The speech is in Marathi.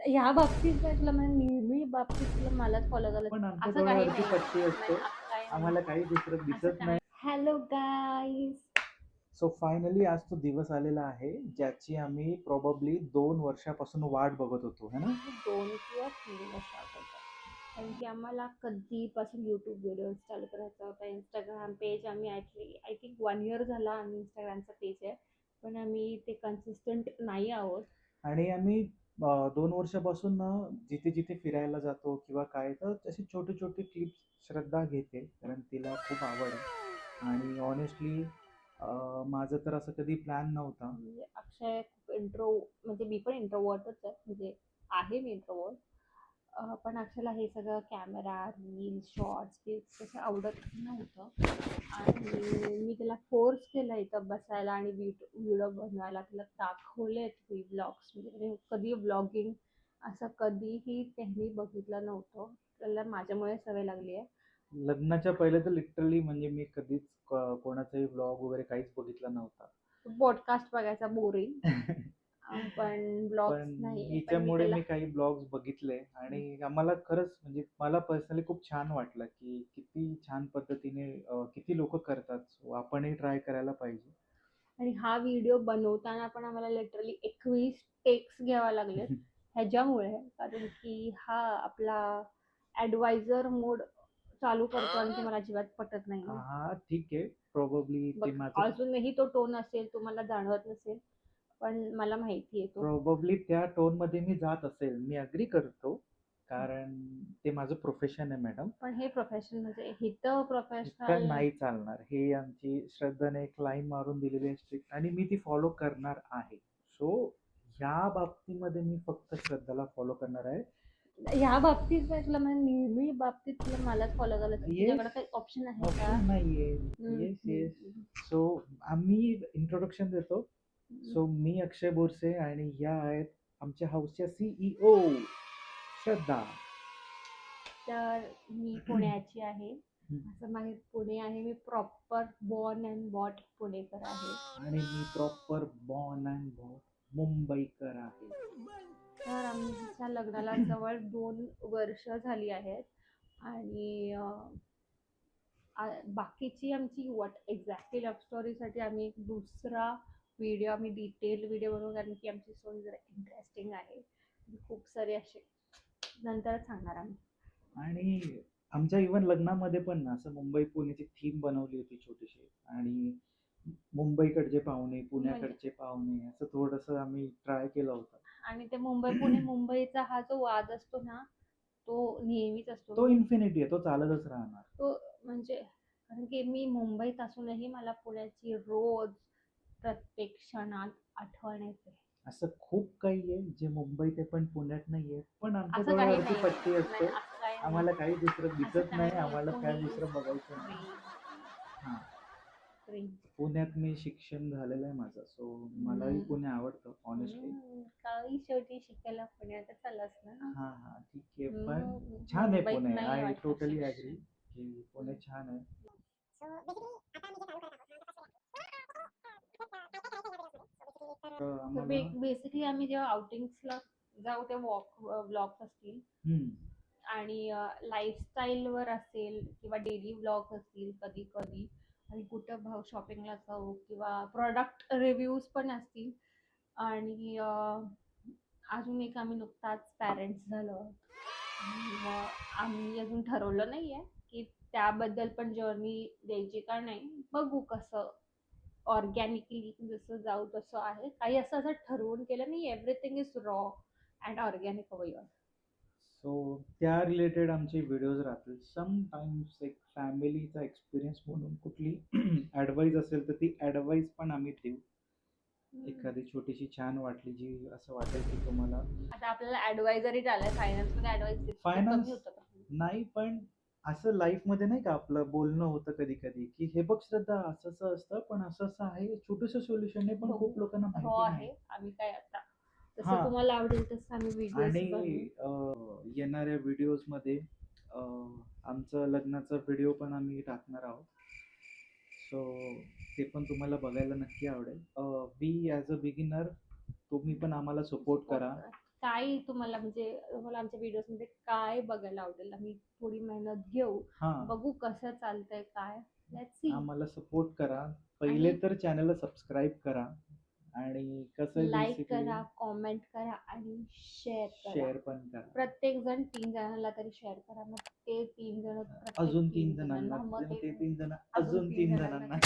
ह्या बाबतीत काय तुला म्हणजे नेहमी बाबतीत तुला मलाच फॉलो करायला पण आमच्या असं काही डोळ्यावरती नाही पट्टी नाही असते. असं काही नाही आम्हाला काही दुसरं असं दिसत काय नाही. Hello guys. सो फायनली आज तो दिवस आलेला आहे, ज्याची आम्ही प्रोबॅबली 2 वर्षापासून वाट बघत होतो, है ना? 2 किंवा 3 वर्ष अगोदर, कारण की आम्हाला कधीपासून यूट्यूब व्हिडिओज चालू करायचा होता. इंस्टाग्राम पेज आम्ही आय थिंक 1 इयर झाला आम्ही इंस्टाग्रामचा पेज आहे, पण आम्ही ते कन्सिस्टंट नाही आहोत. आणि आम्ही 2 वर्षापासून ना जिथे-जिथे फिरायला जातो किंवा काय, तर तसे छोटे-छोटे क्लिप्स श्रद्धा घेते, कारण तिला खूप आवड आहे. आणि हॉनेस्टली माझं तर असं कधी प्लॅन नव्हता. म्हणजे अक्षय खूप म्हणजे मी पण इंट्रोवर्टच आहे, म्हणजे आहे मी इंट्रोवर्ट. पण अक्षयला हे सगळं कॅमेरा, रील्स, शॉर्ट्स हे तसं आवडत नव्हतं. आणि मी त्याला फोर्स केला इथं बसायला आणि व्हिडिओ बनवायला. त्याला दाखवले व्लॉग्स, म्हणजे त्याने कधी व्लॉगिंग असं कधीही त्यांनी बघितलं नव्हतं. त्याला माझ्यामुळे सवय लागली आहे. लग्नाच्या पहिले तर लिटरली म्हणजे मी कधीच कोणाचाही व्लॉग वगैरे काहीच बघितला नव्हता. पॉडकास्ट बघायचा बोरिंग, पण ब्लॉग्स पण नाही. पण मी हिच्यामुळे त्याला मी काही ब्लॉग्स बघितले आणि आम्हाला खरंच म्हणजे मला पर्सनली खूप छान वाटलं, की किती छान पद्धतीने किती लोकं करतात. सो आपणही ट्राय करायला पाहिजे. आणि हा व्हिडिओ बनवताना पण आम्हाला लिटरली 21 टेक्स घ्यावा लागलेत. ह्याच्यामुळे, कारण की हा आपला ॲडवायझर मोड चालू करतो आणि ते मला अजिबात पटत नाहीये. हां, ठीक आहे. प्रोबॅबली बघ, ते माझं अजूनही तो टोन असेल, तुम्हाला जाणवत नसेल, पण मला माहिती आहे तो. प्रोबॅबली त्या टोनमध्ये मी जात असेल. मी अग्री करतो. कारण ते माझं प्रोफेशन आहे मॅडम. पण हे प्रोफेशन म्हणजे इथं इतकं प्रोफेशनल. नाही चालणार. हे आमची श्रद्धाने एक लाईन मारून दिलेली आहे स्ट्रिक्ट आणि मी ती फॉलो करणार आहे. सो ह्या बाबतीमध्ये मी फक्त श्रद्धाला फॉलो करणार आहे. ह्या बाबतीत काय तुला म्हणजे नेहमी बाबतीत तुला मलाच फॉलो करायला येस, तुझ्याकडे काही ऑप्शन आहे का? ऑप्शन नाहीये. हम्म, येस, हम्म, येस. सो आम्ही इंट्रोडक्शन देतो. हम्म. सो मी अक्षय बोरसे आणि ह्या आहेत आमच्या हाऊसच्या सीईओ श्रद्धा. तर मी पुण्याची आहे. असं माहीत पुणे आहे. मी प्रॉपर बॉर्न अँड बॉट पुणेकर आहे. आणि मी प्रॉपर बॉर्न अँड बॉर्न मुंबईकर आहे. तर आमच्या लग्नाला जवळ 2 वर्ष झाली आहेत. आणि बाकीची आमची व्हॉट एक्झॅक्टली लव्ह स्टोरीसाठी आम्ही एक दुसरा व्हिडिओ, आम्ही डिटेल व्हिडिओ बनवू, कारण की आमची स्टोरी जरा इंटरेस्टिंग आहे. खूप सारे असे नंतरच सांगणार आम्ही. आणि आमच्या इव्हन लग्नामध्ये पण ना असं मुंबई पुण्याची थीम बनवली होती छोटीशी. आणि मुंबईकडचे पाहुणे, म्हणजे पुण्याकडचे पाहुणे, असं थोडंसं आम्ही ट्राय केलं होतं. आणि ते मुंबई पुणे मुंबईचा हा जो वाद असतो ना, तो नेहमीच असतो. तो इन्फिनिटी आहे, तो चालतच राहणार. तो म्हणजे, कारण की मी मुंबईत असूनही मला पुण्याची रोज प्रत्येक क्षणात आठवण येते. असं खूप काही आहे जे मुंबईत आहे पण पुण्यात नाही आहे. पण आमच्या असं काही डोळ्यावरती नाही पट्टी नाही असते. असं काही नाही आम्हाला काही दुसरं असं दिसत काही नाही, नाही आम्हाला काय पुणे इज दुसरं बघायचं नाही. फ्री. हां. फ्री. पुण्यात मी शिक्षण झालेलं आहे माझं. सो मलाही पुणे आवडतं हॉनेस्टली. काही शेवटी शिकायला पुण्यातच आलास ना. हां, हां. ठीक आहे. पण छान आहे मुंबईत पुणे. नाही आय वाटत टोटली ॲग्री शिक्षण. की पुणे छान आहे. तर तर आम्हाला बेसिकली आम्ही जेव्हा आउटिंग्सला जाऊ तेव्हा व्लॉग्स असतील, हं. आणि लाईफस्टाईलवर असेल किंवा डेली व्लॉग असतील कधी कधी, आणि कुठं भाव शॉपिंगला जाऊ किंवा प्रॉडक्ट रिव्ह्यूज पण असतील. आणि अजून एक, आम्ही नुकताच पॅरेंट्स झालो आहोत. आणि मग आम्ही अजून ठरवलं नाही आहे की त्याबद्दल पण जर्नी द्यायची का नाही. बघू कसं, ऑर्गॅनिकली जसं जाऊ तसं आहे. काही असं असं ठरवून केलं नाही. Everything is raw and organic over. So त्या रिलेटेड आमचे व्हिडिओज राहतील. समटाईम्स एक फॅमिलीचा एक्सपिरियन्स म्हणून कुठली ॲडवाईस असेल तर ती ॲडवाईस पण आम्ही देऊ. एखादी छोटीशी छान वाटली जी असं वाटेल की तुम्हाला आता आपल्याला ॲडवायझरी झालंय, फायनान्समध्ये ॲडवाइस देतो ते फायनान्स कमी होतं का? नाही, पण असं लाईफमध्ये नाही का आपलं बोलणं होतं कधी-कधी, की "हे बघ श्रद्धा, असं-असं असतं, पण असं-असं आहे." छोटंसं सोल्युशन आहे, पण बघू. खूप लोकांना रॉ माहिती नाही. आहे. आम्ही काय आता जसं हां. तुम्हाला आवडेल तसं आम्ही व्हिडिओज आणि बनवू. येणाऱ्या व्हिडिओजमध्ये आमचं लग्नाचा व्हिडिओ पण आम्ही टाकणार आहोत. सो ते पण तुम्हाला बघायला नक्की आवडेल. वी ॲज अ बिगिनर तुम्ही पण आम्हाला सपोर्ट सपोर्ट करा. करा. काय तुम्हाला म्हणजे तुम्हाला आमच्या व्हिडिओज मध्ये काय बघायला आवडेल, आम्ही थोडी मेहनत घेऊ, हा, बघू कसं चालतंय काय. Let's see. आम्हाला सपोर्ट करा. पहिले आणि तर चॅनलला सबस्क्राईब करा आणि कसं आहे लाईक बेसिकली करा, कॉमेंट करा आणि शेअर करा. शेअर पण करा. प्रत्येक जण 3 जणांना तरी शेअर करा, मग ते 3 जण प्रत्येक अजून 3 तीन जणांना जणांना, मग ते ते 3 जण अजून अजून 3 तीन जणांना जणांना